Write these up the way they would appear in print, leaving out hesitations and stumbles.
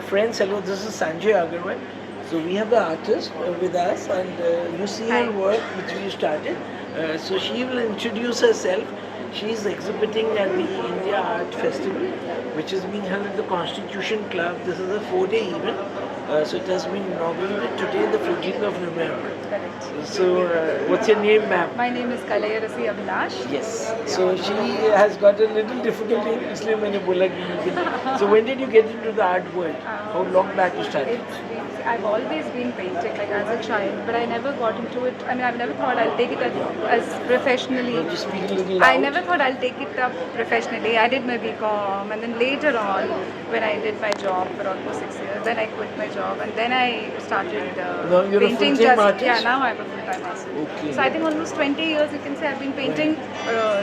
friends. Hello, this is Sanjay Agarwal. So we have the artist with us, and you see her work which we started. So she will introduce herself. She is exhibiting at the India Art Festival, which is being held at the Constitution Club. This is a 4-day event. So it has been inaugurated today, the 14th of November. Correct. So what's your name, ma'am? My name is Kalayarasi Abhilash. Yes. So she has got a little difficulty in Islam and Ebola. So when did you get into the art world? How long back you started? I've always been painting, like as a child, but I never got into it. I mean, I've never thought I'll take it as professionally. Just speak a little I loud. never thought I'll take it up professionally. I did my BCom, and then later on, when I did my job for almost 6 years, then I quit my job, and then I started Now you're a painting. full-time artist? Yeah, now I'm a full-time artist. Okay. So I think almost 20 years, you can say, I've been painting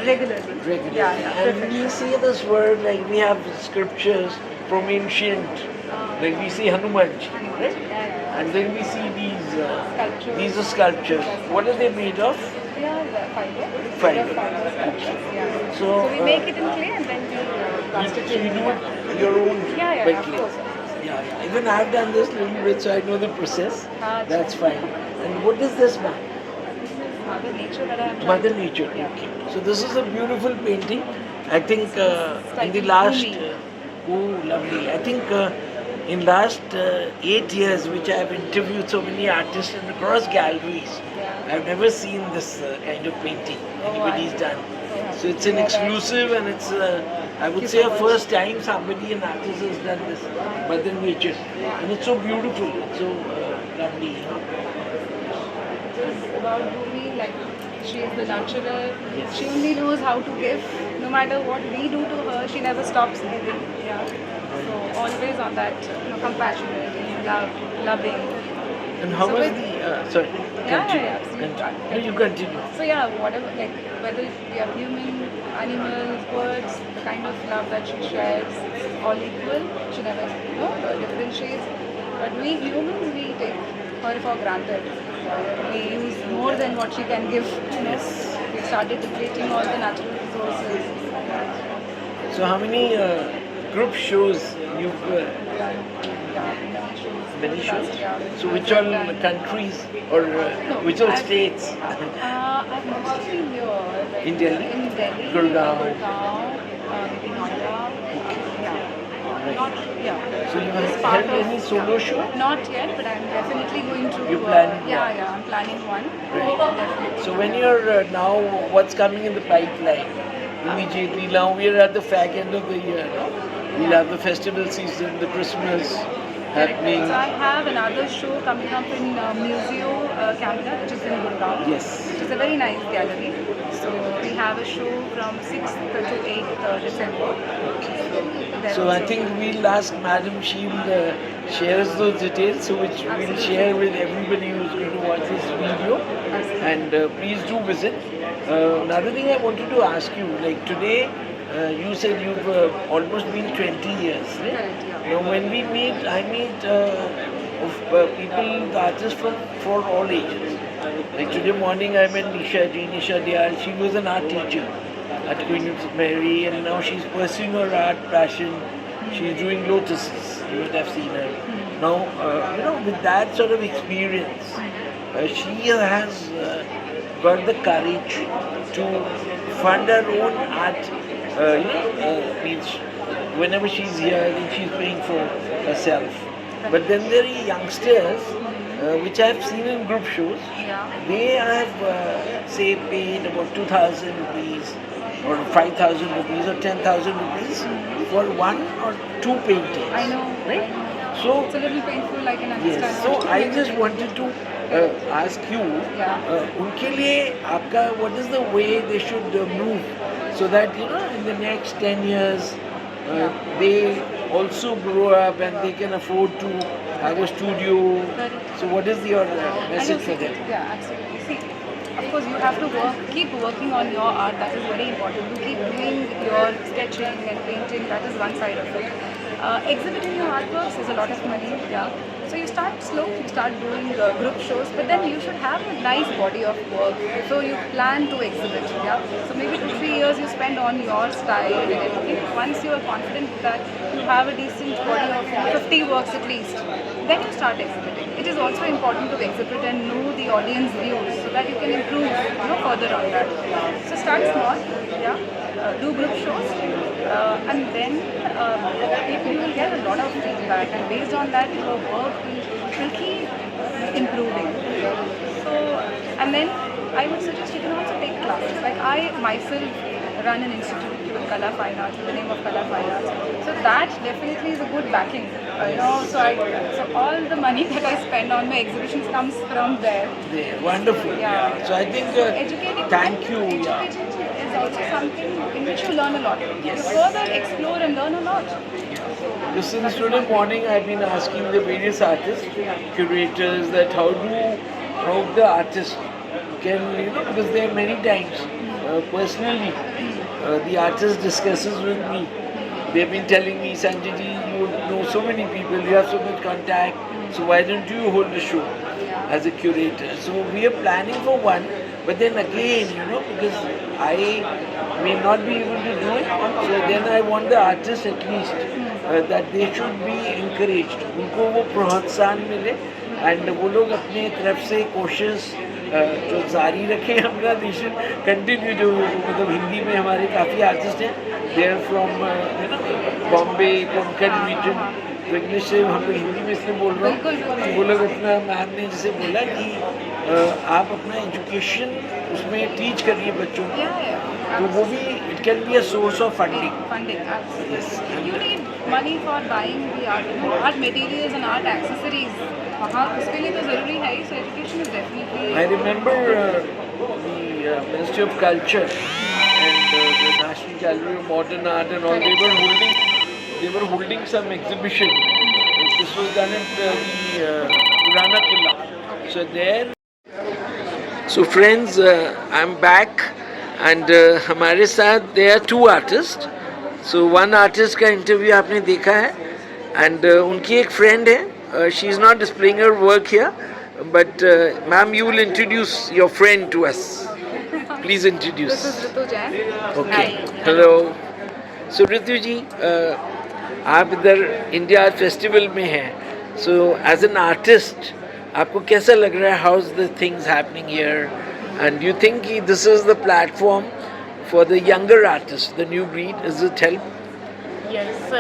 regularly. Regularly. Yeah, And when you see this word, like we have scriptures from ancient, like we see Hanumanji, right? And then we see Sculptures. these are sculptures. What are they made of? They are fiber. Fiber. They are fiber sculptures. Yeah. So, So we make it in clay and then we So plastic. you do it your own Yeah, by of clay. course. Yeah. Even I've done this little bit, so I know the process. That's fine. And what is this, ma'am? This is Mother Nature that I am Mother trying to- Nature. Yeah. Okay. So this is a beautiful painting. I think in the slightly last, gloomy. oh lovely. I think in last 8 years, which I have interviewed so many artists and across galleries, I've never seen this kind of painting anybody's done. So it's an exclusive, and it's I would say a first time somebody, an artist, has done this Mother Nature, and it's so beautiful, it's so lovely. You know. It's about Bhumi, like she is the nurturer. Yes. She only knows how to give. No matter what we do to her, she never stops giving. Yeah. So always on that compassionate, loving. And how So was with- the sorry? Continue. absolutely. Continue. No, you continue. So yeah, whatever, like whether we are human, animals, birds, the kind of love that she shares, is all equal. She never, differentiates. But we humans, we take her for granted. We use more than what she can give. We started depleting all the natural resources. So how many group shows you've many shows? Yeah. So which all countries or which all states? I've mostly been here. Like, In Delhi? In Delhi. Gurgaon. Maybe Noida. Yeah. Not, yeah. So you This have part held of- any solo show? Not yet, but I'm definitely going to. You're planning Yeah, one? yeah, I'm planning one. Right. Definitely. So when you're now, what's coming in the pipeline? Immediately now we're at the fag end of the year. No? We'll have the festival season, the Christmas happening. So I have another show coming up in Museo Canada, which is in Gurgaon. Yes. Which is a very nice gallery. So we have a show from 6th to 8th December. Then So I also- think we'll ask Madam, she will share us those details, so which we'll share with everybody who's going to watch this video. And please do visit. Another thing I wanted to ask you, like today, you said you've almost been 20 years, right? Correct, yeah. Now when we meet, I meet of people, the artists for all ages. Like today morning I met Nisha Diyal. She was an art teacher at Queen Mary, and now she's pursuing her art passion. She's doing lotuses. You would have seen her. Now, with that sort of experience, she has got the courage to fund her own art. Means whenever she's here, then she's paying for herself. But then there are youngsters, which I've seen in group shows. Yeah. They have, say, paid about 2,000 rupees or 5,000 rupees or 10,000 rupees for one or two paintings. I know. Right? I know. So, It's a little painful, I can understand. yes. So I just wanted to ask you, उनके लिए आपका what is the way they should move so that in the next 10 years they also grow up and they can afford to have a studio. So what is your message for them? Yeah, absolutely. See, of course, you have to keep working on your art. That is very important. To keep doing your sketching and painting. That is one side of it. Exhibiting your artworks is a lot of money. Yeah. So you start slow, you start doing group shows, but then you should have a nice body of work. So you plan to exhibit. Yeah. So maybe 2-3 years you spend on your style and everything. Once you are confident that you have a decent body of 50 works at least, then you start exhibiting. It is also important to exhibit and know the audience views so that you can improve, further on that. So start small, yeah. Do group shows, and then you will get a lot of feedback, and based on that, your work will keep improving. So, and then I would suggest you can also take classes. Like I myself run an institute with Kala Fine Arts, in the name of Kala Fine Arts. So that definitely is a good backing. So all the money that I spend on my exhibitions comes from there. Wonderful. Yeah. So I think Educating thank you. Yeah. educating is also something in which you learn a lot. Yes. You further explore and learn a lot. So since today morning, I've been asking the various artists, curators, that how the artist can, because there are many times personally the artist discusses with me. They've been telling me, Sanjay ji, you know so many people, you have so much contact, so why don't you hold a show as a curator? So we are planning for one, but then again, because I may not be able to do it, so then I want the artists at least that they should be encouraged. उनको वो प्रोत्साहन मिले and वो लोग अपने तरफ से कोशिश जो जारी रखें अपना देश कंटिन्यू जो मतलब हिंदी में हमारे काफ़ी आर्टिस्ट हैं they are from Bombay Konkan region तो इंग्लिश से हम लोग हिंदी में इसलिए बोल रहा हूँ कि वो लोग अपना मैम ने जैसे बोला कि आप अपना एजुकेशन उसमें टीच करिए बच्चों को तो वो भी it can be a source of funding Yes. You need money for buying the art materials and art accessories. हाँ उसके लिए तो ज़रूरी है ही. So education is definitely. I remember the Ministry of Culture and the National Gallery of Modern Art and all. They were holding some exhibition. This was done at the Purana Killa. So there. So friends, I'm back and हमारे साथ there are two artists. So one artist का interview आपने देखा है and उनकी एक friend है. She is not displaying her work here, but ma'am, you will introduce your friend to us. Please introduce. This is Ritu Jain. Okay. Hello. So Ritu ji, आप इधर India art festival में हैं. So as an artist, आपको कैसा लग रहा है? How's the things happening here? And do you think this is the platform for the younger artists, the new breed? Is it help? Yes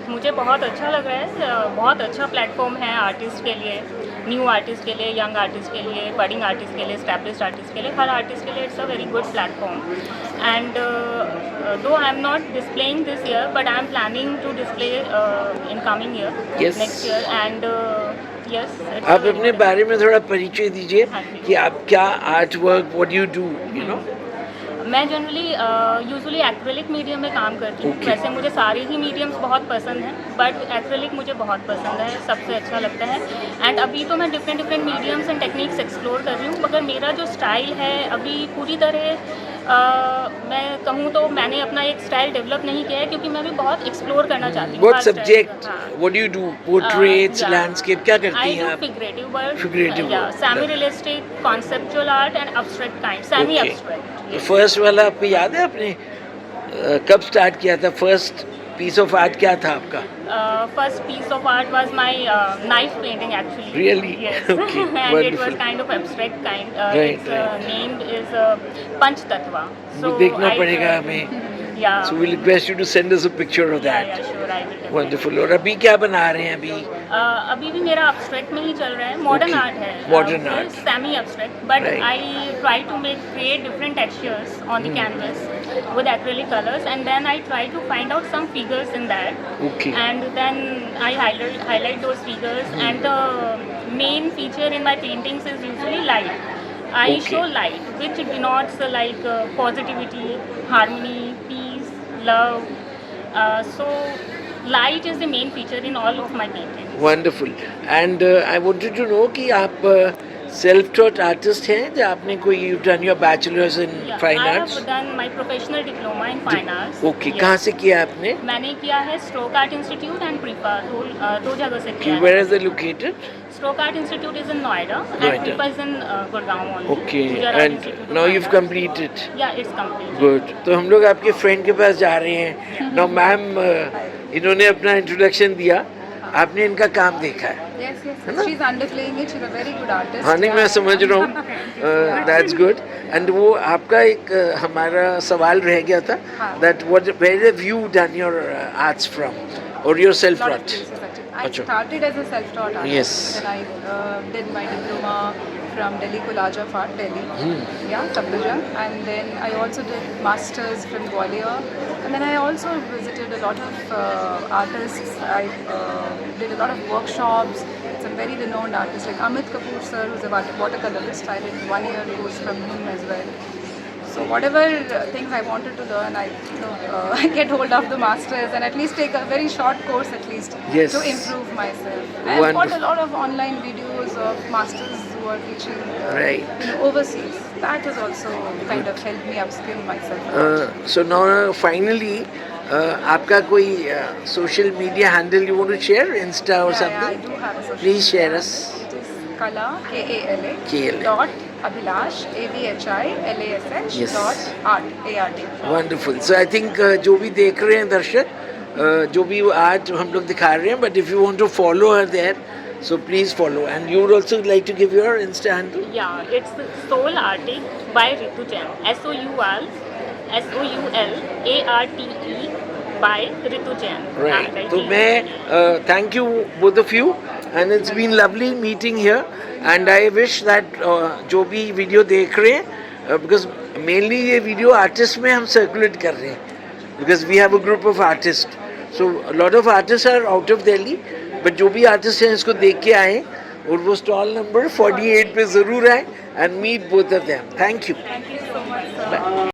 मुझे बहुत अच्छा लग रहा है. बहुत अच्छा प्लेटफॉर्म है आर्टिस्ट के लिए, न्यू आर्टिस्ट के लिए, यंग आर्टिस्ट के लिए, बडिंग आर्टिस्ट के लिए, एस्टैब्लिश्ड आर्टिस्ट के लिए, हर आर्टिस्ट के लिए it's a very good platform. And though I am not displaying this year but I am planning to display in coming year, next year. And yes, आप अपने बारे में थोड़ा परिचय दीजिए कि आप क्या art work, what you do, मैं जनरली यूजुअली एक्रेलिक मीडियम में काम करती हूँ. Okay. वैसे मुझे सारे ही मीडियम्स बहुत पसंद हैं बट एक्रेलिक मुझे बहुत पसंद है, सबसे अच्छा लगता है. एंड अभी तो मैं different mediums and techniques explore कर रही हूँ, मगर मेरा जो स्टाइल है अभी पूरी तरह मैं कहूँ तो मैंने अपना एक स्टाइल डेवलप नहीं किया है क्योंकि मैं भी बहुत एक्सप्लोर करना चाहती हूँ. What subject? What do you do? Portraits, yeah. landscape, क्या करती हैं I आप? do figurative work. Figurative yeah, work. semi-realistic, conceptual art and abstract kind, semi-abstract. तो फर्स्ट वाला आपको याद है आपने कब स्टार्ट किया था? फर्स्ट पीस ऑफ आर्ट क्या था आपका? First piece of art was my knife painting actually. Really? Yes. Okay, And wonderful. it was kind of abstract kind. Right, Its right. name is Panch Tattva. वो देखना पड़ेगा हमें. Yeah. So we request you to send us a picture of Yeah, that. yeah, sure, I will. definitely. Wonderful. और अभी क्या बना रहे हैं अभी? अभी भी मेरा abstract में ही चल रहा है. Modern Okay. art है. Modern art. Semi abstract, but Right. I try to create different textures on the canvas with acrylic colors, and then I try to find out some figures in that. Okay. And then I highlight those figures, and the main feature in my paintings is usually light. I Okay. show light, which denotes positivity, harmony, peace, love. So light is the main feature in all of my paintings. Wonderful. And I wanted to know कि आप self taught artist हैं जो आपने कोई you done your bachelors in Yeah, fine I arts? have done my professional diploma in fine arts. Okay, Yes. कहाँ से किया आपने? मैंने किया है स्ट्रोक आर्ट इंस्टीट्यूट एंड प्रीपा, दो जगह से किया वेयर है. Is it located? Stroke art institute is in Noida and Noida. प्रीपा is in Gurgaon only. Okay, Gujarat and Institute of now Fine you've Arts. completed. Yeah, it's complete. Good. तो हम लोग आपके फ्रेंड के पास जा रहे हैं. नाउ मैम, इन्होंने अपना इंट्रोडक्शन दिया, आपने इनका काम देखा है. Yes, yes. है ना? She's underplaying it. She's a very good artist. हाँ नहीं, मैं समझ रहा हूँ. That's good. एंड वो आपका एक हमारा सवाल रह गया था हाँ. That what where have you done your arts from और yourself Lot of taught? places actually. I Achha. started as a self-taught artist. Yes. Then I did my diploma from Delhi College of Art, Delhi. Hmm. Yeah, Sabdaja. And then I also did masters from Gwalior. And then I also visited a lot of artists. I did a lot of workshops. Some very renowned artists like Amit Kapoor sir, who's a watercolorist. I did 1 year course from him as well. So whatever things I wanted to learn, I get hold of the masters and at least take a very short course at least Yes. to improve myself. I've got Wonderful. a lot of online videos of masters who are teaching Right. overseas. That has also kind of helped me upskill myself. So now finally आपका कोई social media handle you want to share, insta और Yeah, I something? do have a social Please share media. us. It is Kala, Kala, KLA. dot Abhilash, ABHILASH, Yes. dot art, ART. Wonderful. So I think जो भी देख रहे हैं दर्शक, जो भी आज हम लोग दिखा रहे हैं, but if you want to follow her there, so please follow. And you would also like to give your insta handle? Yeah, it's Soul Artic by Ritu Jain. SOULARTE by Ritu Jain. Right. And I तो think- मैं thank you both of you, and it's been lovely meeting here, and I wish that जो भी video देख रहे हैं, because mainly ये video artist में हम सर्कुलेट कर रहे हैं, because we have a group of artists, so a lot of artists are out of Delhi, but जो भी आर्टिस्ट हैं इसको देख के आए और वो स्टॉल नंबर 48 पे ज़रूर आए and meet both of them. Thank you. Thank you so much, sir.